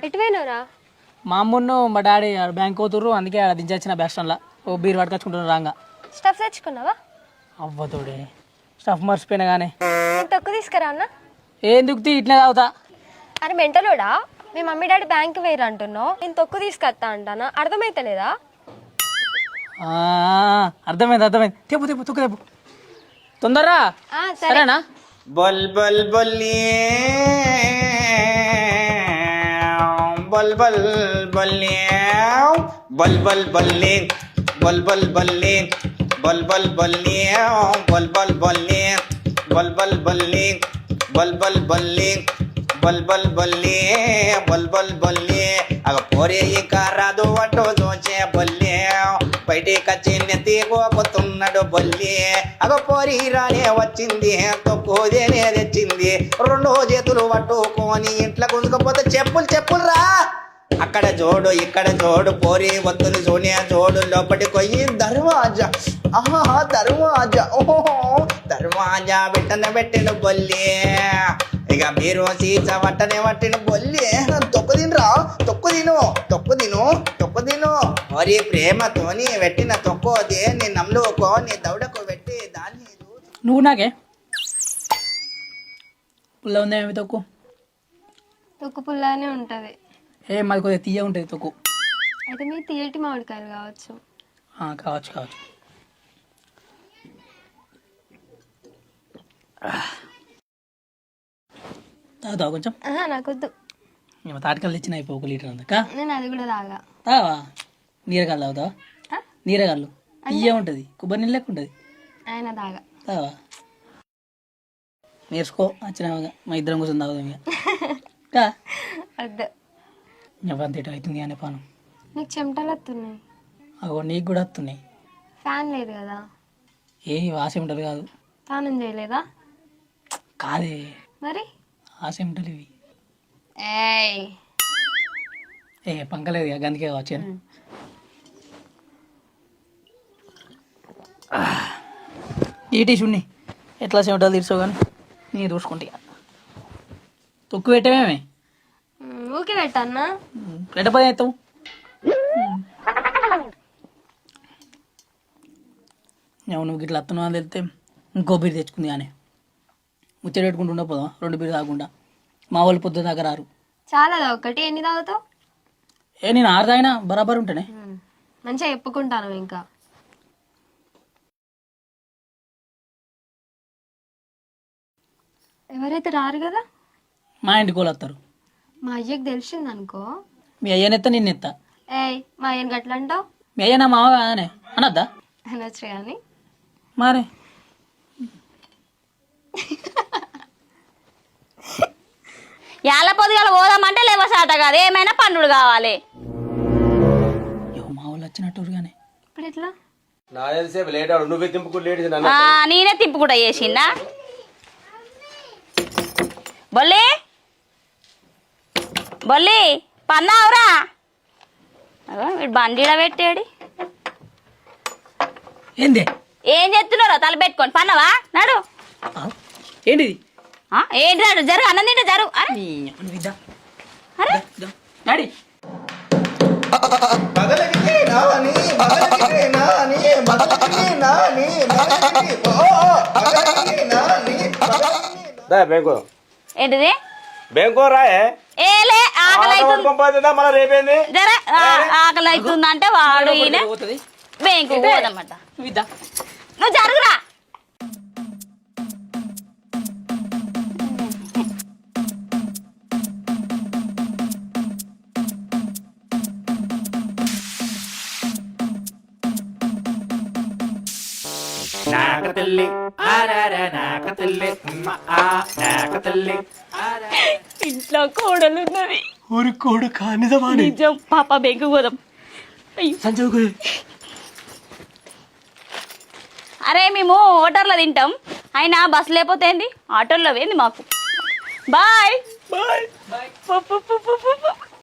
ఎటు పోయినవురా? మా అమ్మును మా డాడీ బ్యాంక్ పోతుర్రు, అందుకే ఆడ దించొచ్చిన బస్ స్టాండ్లో. ఓ బీర్ పట్టుకొచ్చుకుంటున్నారు రాంగా. స్టఫ్ తెచ్చుకున్నావా? అవ్వతోడే స్టఫ్ మర్చిపోయినా కానీ. నేను తొక్కు తీసుకురా అన్న. ఏం దుక్తి ఇట్లే తాగుతా. అరే మెంటలోడా, మీ మమ్మీ డాడీ బ్యాంక్ వేరు అంటున్నావు, నేను తొక్కు తీసుకొస్తా అంటానా? అర్థమైతలేదా? అర్థమైంది. తెప్పు తొక్కు తెప్పు తొందరరా. సరేనా? బొల్ బొల్ బొల్లి బొల్ బొల్ బొల్లి బొల్ బొల్ బొల్లి బొల్ బొల్ బొల్లి బొల్ బొల్ బొల్లి బొల్ బొల్ బొల్లి బొల్ బొల్ బొల్లి బొల్ బొల్ బొల్లి బొల్ బొల్ బొల్లి బొల్ బొల్ బొల్లి అగ పోరే ఇంకా రాదు అటో దోచే బొల్లి బయటికి వచ్చి నెత్తి పోతున్నాడు బొల్లి. అగ పోరి రానే వచ్చింది, తొక్కుదేనే తెచ్చింది, రెండో చేతులు పట్టుకొని ఇంట్లో గుంజుకపోతే చెప్పులు రా. అక్కడ జోడు ఇక్కడ జోడు, పోరి వత్తులు సోనియా జోడు, లోపలికి పోయి దర్వాజా దర్వాజా ఓహో దర్వాజా పెట్టిన బొల్లి. ఇక మీరు సీస వట్టిన బొల్లి. తొక్కు తిను మరి ప్రేమతోని పెట్టిన తొక్కోదే నీ నమ్ముకో, నీ దౌడకు పెట్టి దాన్ని. నువ్వు నాకే పుల్ల ఉందా? ఏమి తొక్కు? తొక్కు పుల్లనే ఉంటుంది. మాది కొద్దిగా తీయ ఉంటుంది తొక్కు. అయితే మీరు తీయటి మామిడికాయలు కావచ్చు. కావచ్చు. తాగుతావా కొంచెం? నాకొద్దు. తాటికల్లు తెచ్చిన అయిపో 1 లీటర్ అందాక. నేను అది కూడా తాగా. తావా? నీరగాళ్ళు తాగుతావా? నీరగాళ్ళు తీయ ఉంటుంది, కొబ్బరి నీళ్ళు లెక్క ఉంటుంది. ఆయన తాగా. తావా? నేర్చుకో వచ్చిన మా ఇద్దరం కోసం తాగుదాం ఇక. వద్దు. అంతేట అవుతుంది అనే పానం. నీకు చెమటలు వస్తున్నాయి. అగో నీకు కూడా వస్తున్నాయి. ఫ్యాన్ లేదు కదా? ఆశమిటలు కాదు. స్నానం చేయలేదా? కాదే మరి ఆశమిటలు ఇవి. పంకలేదు గందుకే వచ్చాను. ఈ టీషుని ఎట్లా చెమటలు తీర్చావు కానీ నీ చూసుకుంటా. తొక్కు పెట్టమేమే ఊకే పెట్టన్నా? పెట్టపోతే అవుతావు. నువ్వు ఇట్లా అత్తను అని వెళ్తే ఇంకో బీరు తెచ్చుకుంది కానీ ముచ్చట పెట్టుకుంటూ ఉండకపోదాం. 2 బీరు తాగకుండా మా వాళ్ళు పొద్దున దాకా రారు. చాలా ఒకటి ఎన్ని తాగుతావు? నేను 6 తాగినా బరాబర్ ఉంటానే. మంచిగా చెప్పుకుంటాను. ఇంకా ఎవరైతే రారు కదా? మా ఇంటికి వాళ్ళు వస్తారు. మా అయ్యకి తెలిసింది అనుకో. మీ అయ్యనెత్తా నిన్నెత్తా. మా అయ్యని గట్ల అంటావు? మీ అయ్య నా మావ కాదనే అనద్దా? అనొచ్చు కానీ మరి యాల పొద్దుగాల పోదామంటే లేవసాట కాదు, ఏమైనా పన్నుడు కావాలి. మా వాళ్ళు వచ్చినట్టు కానీ ఇప్పుడు ఎట్లా? నేనే తిప్పు కూడా చేసిందా? బొల్లి పన్నావురా? వీడు బండిలో పెట్టాడు. ఏంది ఏం చేస్తున్నారో తల పెట్టుకొని పన్నవా? నాడు ఏంటిది? ఏంటి నాడు జరుగు, అన్నం తింటే జరుగు. డాడీ ఏంటిది? ఏలే ఆకలి అవుతుంది అంటే వాడు ఈయన బ్యాంకు పోదన్నమాట. నువ్వు జరుగురా. ఇంట్లో కోడలు ఉన్నది. కోడు కానిదమా? నిజం. పాప బెంకు పోదాం. అరే మేము హోటల్లో తింటాం, అయినా బస్సు లేకపోతే ఏంది, ఆటోల్లో ఏంది మాకు. బాయ్.